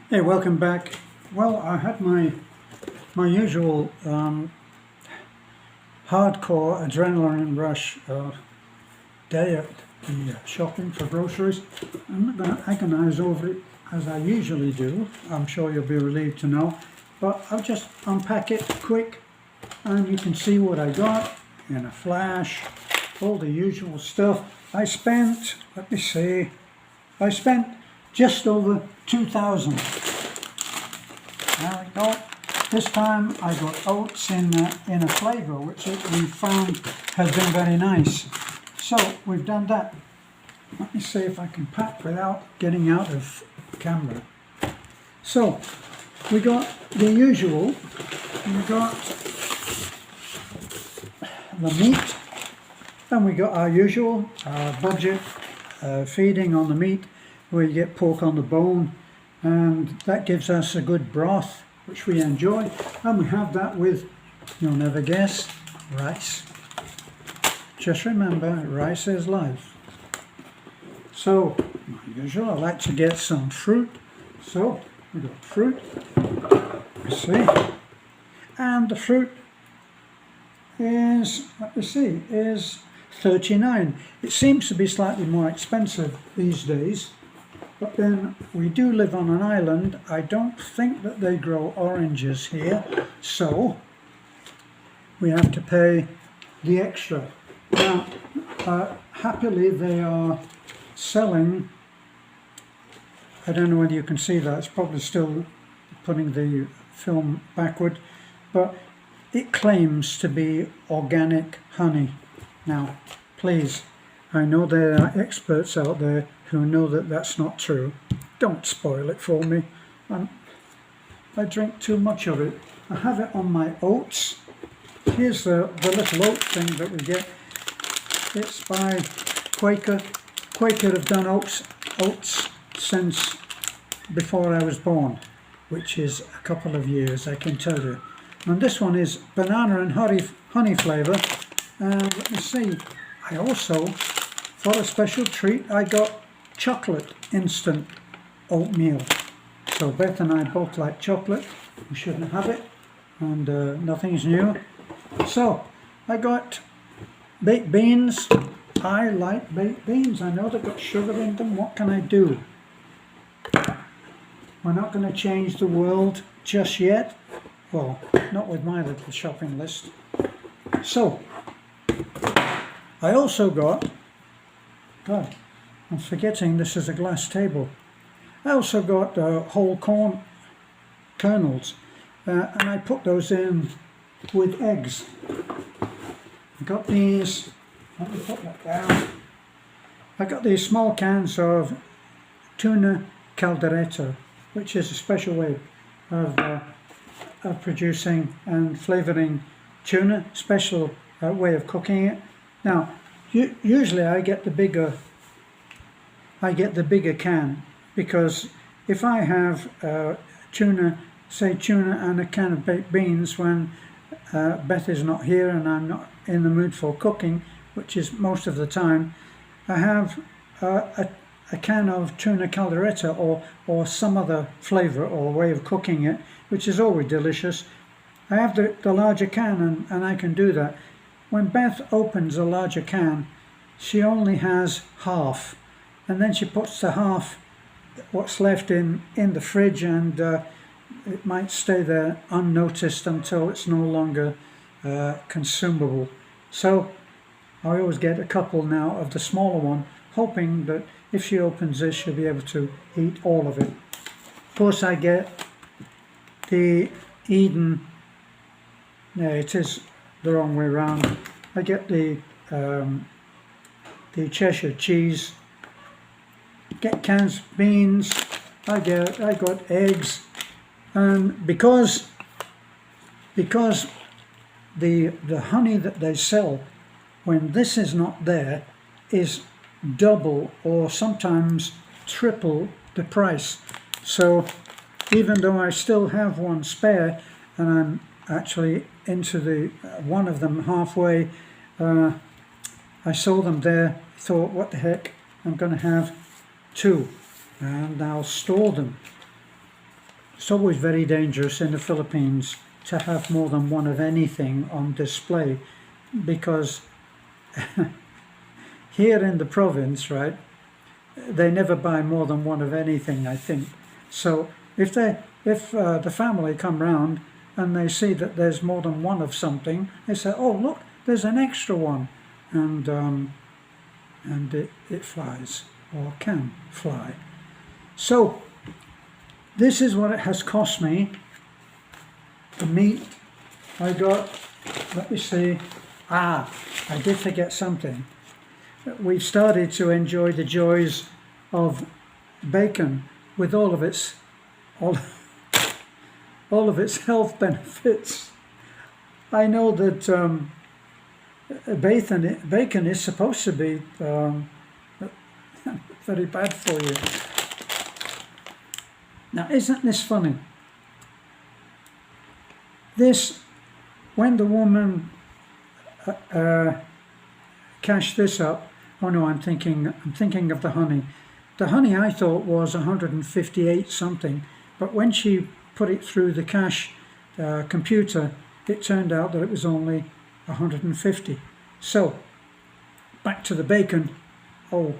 Hey, welcome back. Well, I had my usual hardcore adrenaline rush day at the shopping for groceries. I'm not going to agonise over it as I usually do. I'm sure you'll be relieved to know. But I'll just unpack it quick and you can see what I got in a flash. All the usual stuff. I spent, let me see, I spent just over 2,000. There we go. This time I got oats in a flavour which we found has been very nice. So we've done that. Let me see if I can pack without getting out of camera. So we got the usual. We got the meat, and we got our usual budget feeding on the meat, where you get pork on the bone, and that gives us a good broth which we enjoy, and we have that with, you'll never guess, rice. Just remember, rice is life. So my usual, I like to get some fruit, so we got fruit, see, and the fruit is, let me see, is 39. It seems to be slightly more expensive these days, but then we do live on an island. I don't think that they grow oranges here, so we have to pay the extra. Now, happily they are selling, I don't know whether you can see that, it's probably still putting the film backward, but it claims to be organic honey. Now, please, I know there are experts out there who know that that's not true. Don't spoil it for me. I drink too much of it. I have it on my oats. Here's the little oat thing that we get. It's by Quaker. Quaker have done oats since before I was born, which is a couple of years, I can tell you. And this one is banana and honey flavour. And let me see, I also, for a special treat, I got chocolate instant oatmeal. So Beth and I both like chocolate. We shouldn't have it, and nothing's new. So I got baked beans. I like baked beans. I know they've got sugar in them. What can I do? We're not going to change the world just yet. Well, not with my little shopping list. So I also got, God, I'm forgetting this is a glass table. I also got whole corn kernels, and I put those in with eggs. I got these, let me put that down. I got these small cans of tuna caldereta, which is a special way of producing and flavouring tuna, special way of cooking it. Now, usually I get the bigger can, because if I have tuna and a can of baked beans when Beth is not here and I'm not in the mood for cooking, which is most of the time, I have a can of tuna caldereta or some other flavour or way of cooking it, which is always delicious. I have the larger can, and I can do that. When Beth opens a larger can, she only has half, and then she puts the half, what's left, in the fridge, and it might stay there unnoticed until it's no longer consumable. So I always get a couple now of the smaller one, hoping that if she opens this, she'll be able to eat all of it. Of course, I get the Eden, no, it is the wrong way around. I get the Cheshire cheese, get cans of beans, I got eggs, and because the honey that they sell when this is not there is double or sometimes triple the price. So even though I still have one spare, and I'm actually into the one of them halfway, I saw them there, thought, what the heck, I'm going to have two, and I'll store them. It's always very dangerous in the Philippines to have more than one of anything on display, because here in the province, right, they never buy more than one of anything, I think. So if the family come round and they see that there's more than one of something, they say, "Oh, look, there's an extra one," and it flies, or can fly. So this is what it has cost me. The meat I got, let me see, I did forget something. We've started to enjoy the joys of bacon with all of its health benefits. I know that bacon is supposed to be very bad for you. Now, isn't this funny? This, when the woman cashed this up, oh no, I'm thinking of the honey. The honey I thought was 158 something, but when she put it through the cash computer, it turned out that it was only 150. So, back to the bacon. Oh,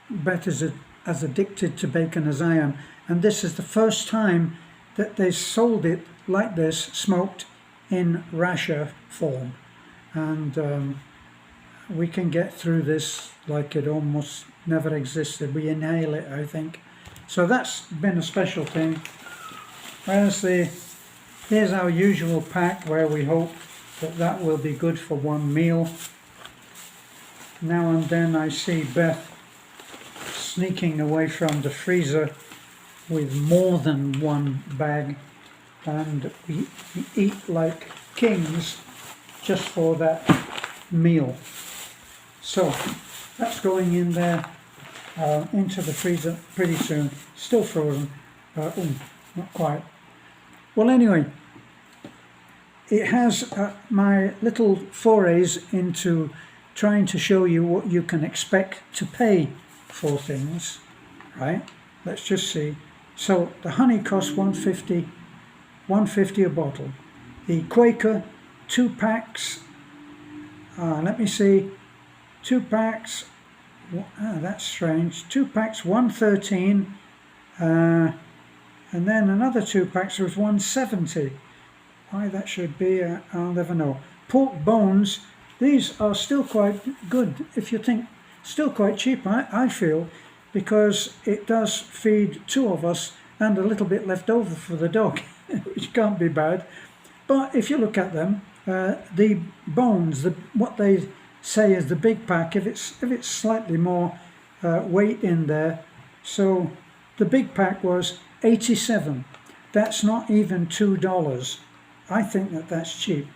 Beth is as addicted to bacon as I am, and this is the first time that they sold it like this, smoked in rasher form, and we can get through this like it almost never existed. We inhale it, I think. So that's been a special thing. Here's our usual pack, where we hope that will be good for one meal. Now and then I see Beth sneaking away from the freezer with more than one bag, and we eat like kings just for that meal. So that's going in there into the freezer pretty soon. Still frozen. Not quite. Well, anyway, it has my little forays into trying to show you what you can expect to pay for things, right? Let's just see. So the honey costs $1.50 a bottle. The Quaker 2 packs, let me see, 2 packs, that's strange, 2 packs $1.13, and then another 2 packs was $1.70. Why that should be, I'll never know. Pork bones, these are still quite good, if you think, still quite cheap, I feel, because it does feed 2 of us and a little bit left over for the dog, which can't be bad. But if you look at them, the bones, what they say is the big pack, if it's slightly more weight in there. So the big pack was 87. That's not even $2. I think that's cheap.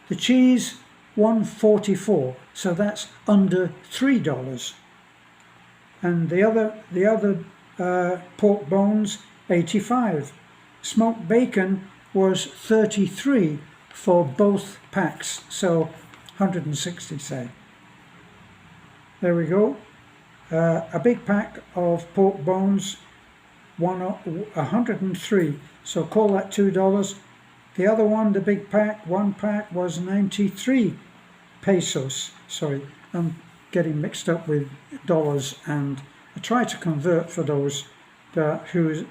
The cheese, $1.44, so that's under $3. And the other pork bones, 85. Smoked bacon was 33 for both packs, so 160, say. There we go. A big pack of pork bones, 103, so call that $2. The other one, the big pack, 1 pack was 93 pesos. Sorry, I'm getting mixed up with dollars, and I try to convert for those who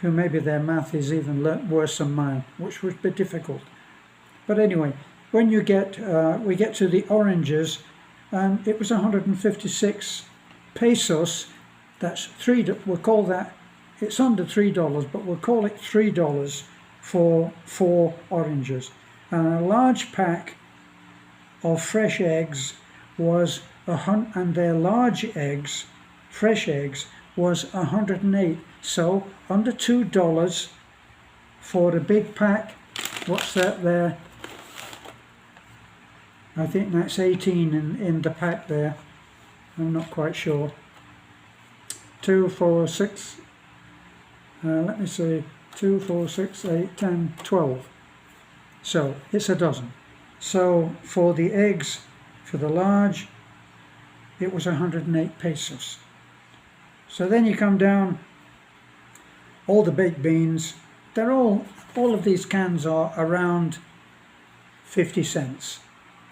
maybe their math is even worse than mine, which would be difficult. But anyway, when we get to the oranges, and it was 156 pesos. That's we'll call that, it's under $3, but we'll call it $3 for 4 oranges. And a large pack of fresh eggs was and their large eggs, fresh eggs, was 108. So under $2 for the big pack. What's that there? I think that's 18 in the pack there. I'm not quite sure. 2, 4, 6. Let me see. 2, 4, 6, 8, 10, 12. So it's a dozen. So for the eggs, for the large, it was 108 pesos. So then you come down, all the baked beans, they're all of these cans are around 50 cents,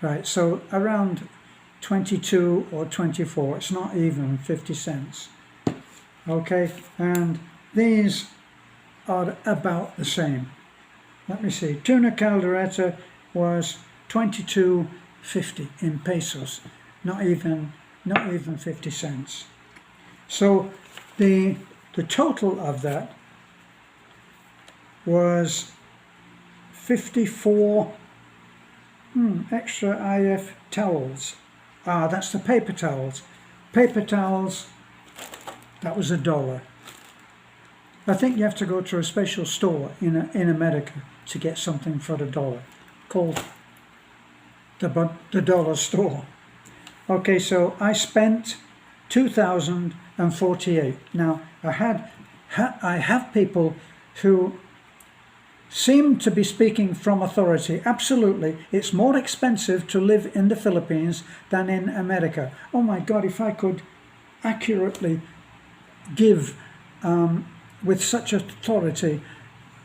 right? So around 22 or 24, it's not even 50 cents. Okay, and these are about the same. Let me see, tuna caldereta was 22.50 in pesos, not even 50 cents. So the total of that was 54 extra IF towels. That's the paper towels. Paper towels, that was $1. I think you have to go to a special store in America to get something for $1 called the dollar store. Okay, so I spent 2,048. Now I have people who seem to be speaking from authority. Absolutely, it's more expensive to live in the Philippines than in America. Oh my God, if I could accurately give with such authority,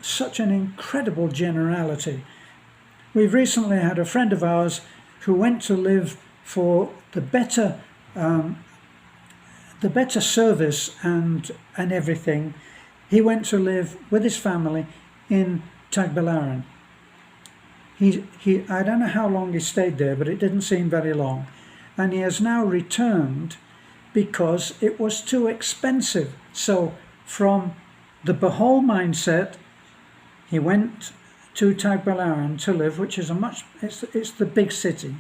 such an incredible generality. We've recently had a friend of ours who went to live for the better service and everything. He went to live with his family in Tagbilaran. I don't know how long he stayed there, but it didn't seem very long. And he has now returned because it was too expensive. So from the Bohol mindset, he went to Tagbilaran to live, which is it's the big city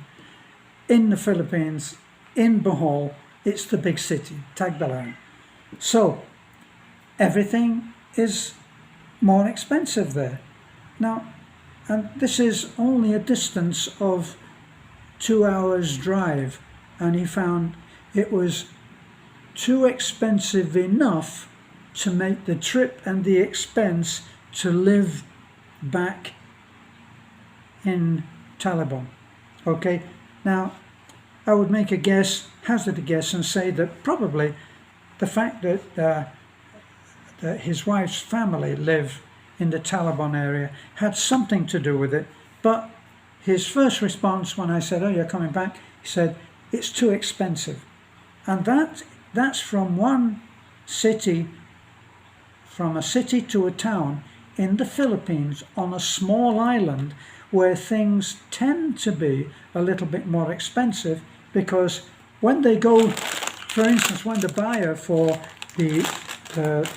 in the Philippines. In Bohol, it's the big city, Tagbilaran. So everything is more expensive there. Now, and this is only a distance of 2 hours drive, and he found it was too expensive enough to make the trip and the expense to live back in Taliban. Okay, now I would make a guess, hazard a guess, and say that probably the fact that his wife's family live in the Taliban area had something to do with it. But his first response when I said, "Oh, you're coming back," he said, "It's too expensive." And that's from one city, from a city to a town in the Philippines on a small island where things tend to be a little bit more expensive, because when they go, for instance, when the buyer for the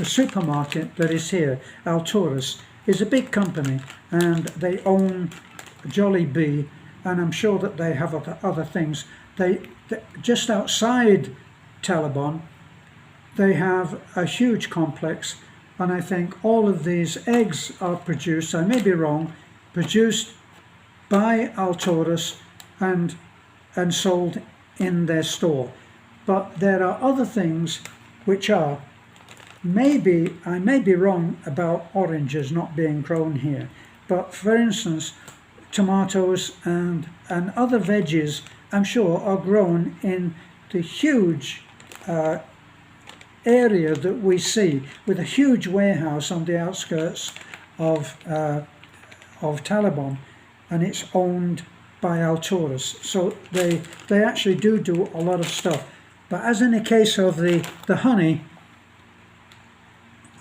supermarket that is here, Alturas, is a big company and they own Jollibee, and I'm sure that they have other things. They just outside Taliban, they have a huge complex, and I think all of these eggs are produced, I may be wrong, produced by Alturas and sold in their store. But there are other things which are, I may be wrong about oranges not being grown here, but for instance, tomatoes and other veggies, I'm sure, are grown in the huge area that we see, with a huge warehouse on the outskirts of Taliban, and it's owned by Alturas. So they actually do a lot of stuff. But as in the case of the honey,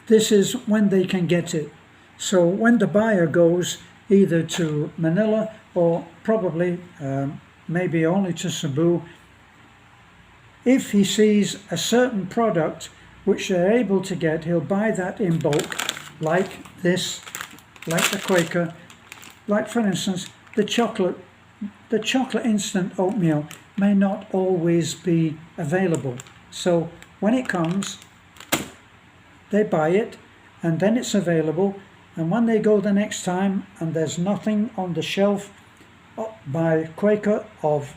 this is when they can get it. So when the buyer goes either to Manila or probably maybe only to Cebu, if he sees a certain product which they're able to get, he'll buy that in bulk, like this, like the Quaker, like for instance the chocolate instant oatmeal may not always be available. So when it comes, they buy it and then it's available, and when they go the next time and there's nothing on the shelf by Quaker of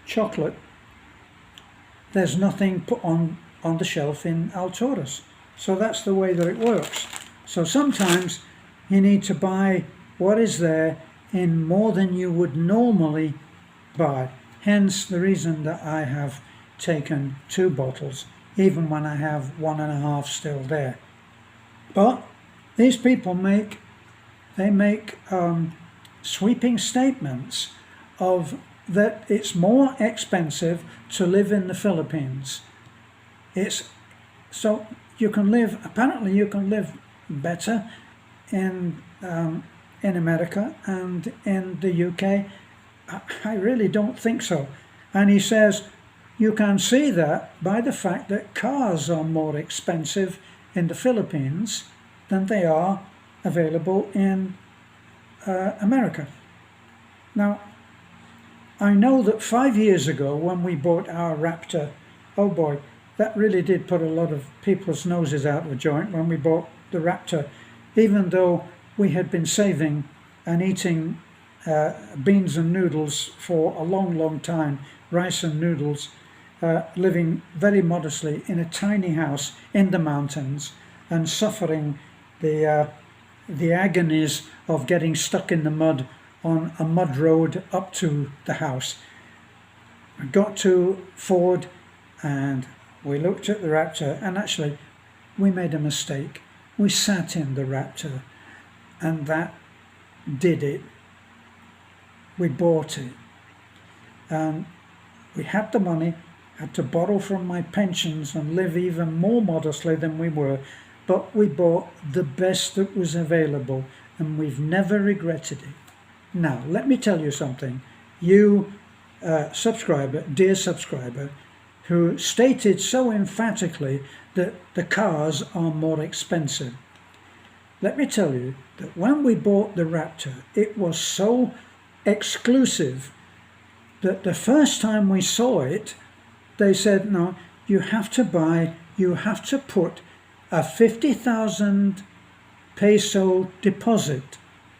chocolate, there's nothing put on the shelf in Alturas. So that's the way that it works. So sometimes you need to buy what is there in more than you would normally buy. Hence the reason that I have taken 2 bottles, even when I have 1.5 still there. But These people make sweeping statements of that it's more expensive to live in the Philippines. It's so you can live. Apparently, you can live better in America and in the UK. I really don't think so. And he says you can see that by the fact that cars are more expensive in the Philippines than they are available in America. Now, I know that 5 years ago when we bought our Raptor, oh boy, that really did put a lot of people's noses out of joint when we bought the Raptor, even though we had been saving and eating beans and noodles for a long, long time, rice and noodles, living very modestly in a tiny house in the mountains and suffering the agonies of getting stuck in the mud on a mud road up to the house. I got to Ford and we looked at the Raptor, and actually we made a mistake. We sat in the Raptor and that did it. We bought it and we had the money, had to borrow from my pensions and live even more modestly than we were, but we bought the best that was available and we've never regretted it. Now, let me tell you something. You subscriber, dear subscriber, who stated so emphatically that the cars are more expensive. Let me tell you that when we bought the Raptor, it was so exclusive that the first time we saw it, they said, no, you have to put a 50,000 peso deposit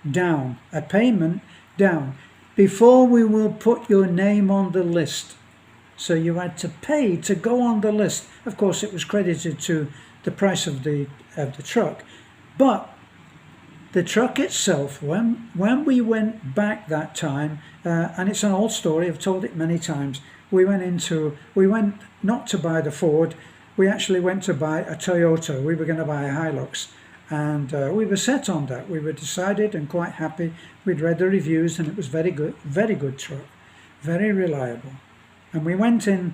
down, a payment down, before we will put your name on the list. So you had to pay to go on the list. Of course, it was credited to the price of the truck, but the truck itself, when we went back that time, and it's an old story, I've told it many times, we went not to buy the Ford, we actually went to buy a Toyota. We were going to buy a Hilux, and we were set on that. We were decided and quite happy. We'd read the reviews and it was very good truck, very reliable. And we went to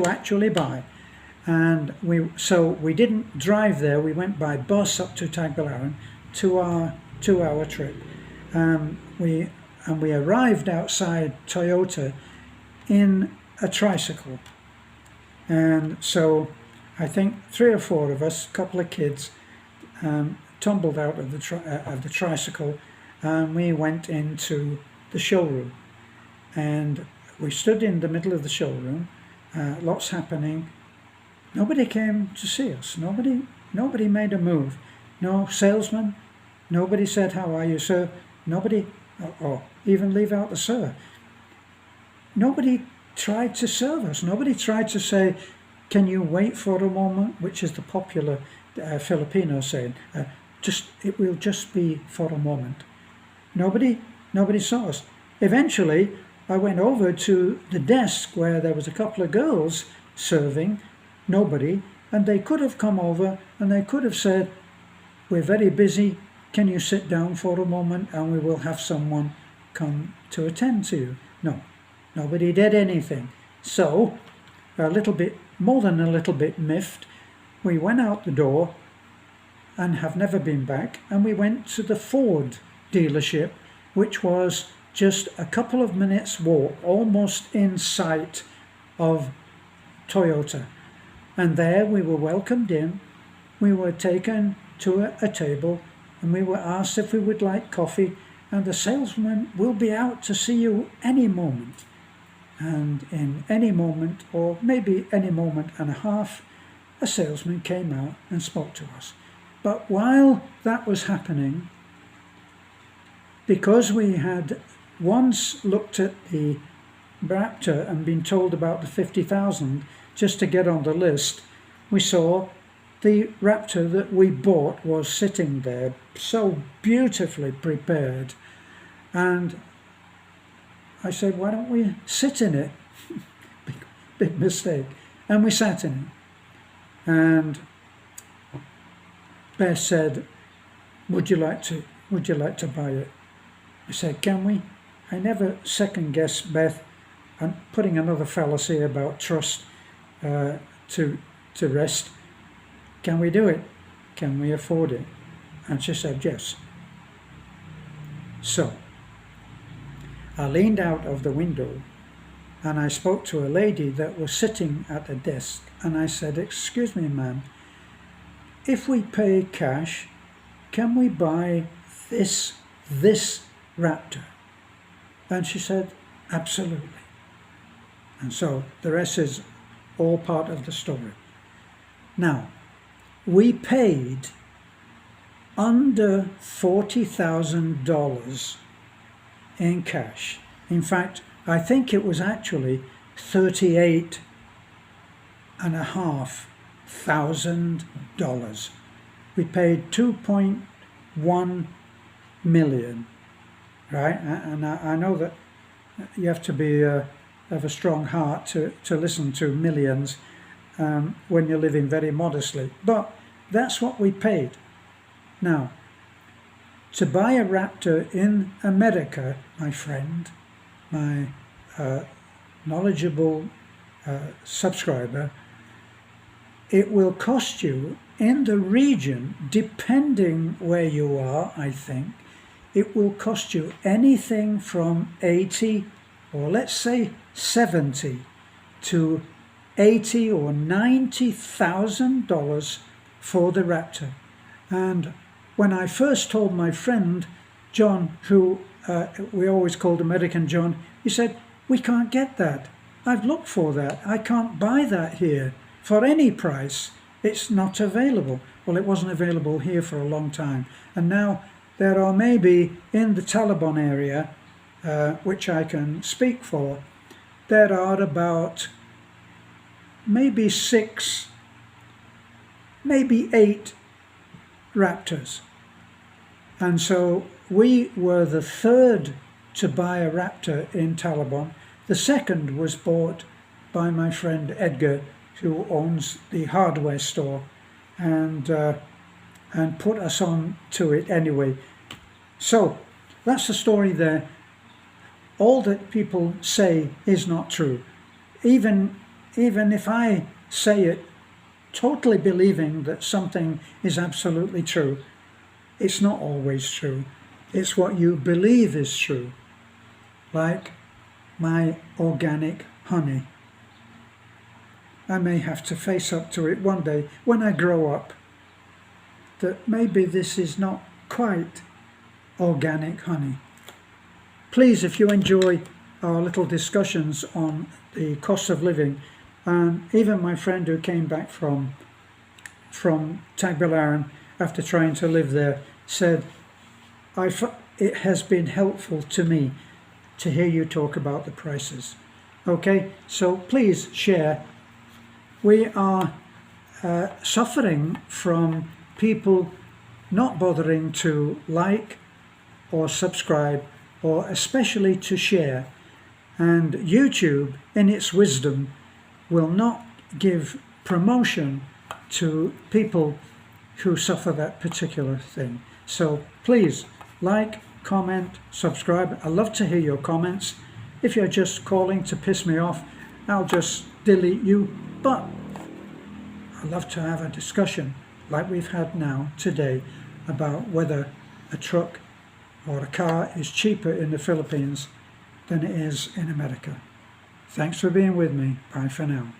actually buy, and we didn't drive there. We went by bus up to Tagbilaran, 2-hour trip. We arrived outside Toyota in a tricycle, and so I think 3 or 4 of us, a couple of kids, tumbled out of the tricycle, and we went into the showroom, and we stood in the middle of the showroom, lots happening. Nobody came to see us. Nobody made a move. No salesman. Nobody said, "How are you, sir?" Nobody, or even leave out the sir. Nobody tried to serve us. Nobody tried to say, "Can you wait for a moment?" which is the popular Filipino saying. It will just be for a moment. Nobody saw us. Eventually, I went over to the desk where there was a couple of girls serving. Nobody, and they could have come over and they could have said, "We're very busy. Can you sit down for a moment and we will have someone come to attend to you?" No, nobody did anything. So, more than a little bit miffed, we went out the door and have never been back, and we went to the Ford dealership, which was just a couple of minutes walk, almost in sight of Toyota. And there we were welcomed in. We were taken to a table and we were asked if we would like coffee, and the salesman will be out to see you any moment. And in any moment, or maybe any moment and a half, a salesman came out and spoke to us. But while that was happening, because we had once looked at the Raptor and been told about the 50,000 just to get on the list, we saw the Raptor that we bought was sitting there so beautifully prepared, and I said, "Why don't we sit in it?" big mistake. And we sat in it, and Beth said, would you like to buy it? I said, can we? I never second guess Beth. I'm putting another fallacy about trust to rest. Can we do it? Can we afford it? And she said yes. So I leaned out of the window and I spoke to a lady that was sitting at the desk, and I said, excuse me, ma'am, if we pay cash, can we buy this Raptor? And she said, absolutely. And so the rest is all part of the story. Now, we paid under $40,000 in cash. In fact, I think it was actually $38,500. We paid 2.1 million, right? And I know that you have to be have a strong heart to listen to millions when you're living very modestly, but that's what we paid. Now, to buy a Raptor in America, my friend, my knowledgeable subscriber, it will cost you in the region, depending where you are, I think, it will cost you anything from 80 or let's say 70 to 80 or $90,000 for the Raptor. And when I first told my friend John, who we always called American John, he said, we can't get that. I've looked for that. I can't buy that here for any price. It's not available. Well, it wasn't available here for a long time. And now there are maybe in the Taliban area, which I can speak for, there are about maybe 6, maybe 8 Raptors. And so we were the third to buy a Raptor in Taliban. The second was bought by my friend Edgar, who owns the hardware store, and put us on to it anyway. So that's the story there. All that people say is not true. Even if I say it totally believing that something is absolutely true, it's not always true. It's what you believe is true. Like my organic honey. I may have to face up to it one day when I grow up, that maybe this is not quite organic honey. Please, if you enjoy our little discussions on the cost of living, and even my friend who came back from Tagbilaran after trying to live there said, it has been helpful to me to hear you talk about the prices. Okay, so please share. We are suffering from people not bothering to like or subscribe, or especially to share. And YouTube, in its wisdom, will not give promotion to people who suffer that particular thing. So please like, comment, subscribe. I love to hear your comments. If you're just calling to piss me off, I'll just delete you. But I love to have a discussion like we've had now today about whether a truck or a car is cheaper in the Philippines than it is in America. Thanks for being with me. Bye for now.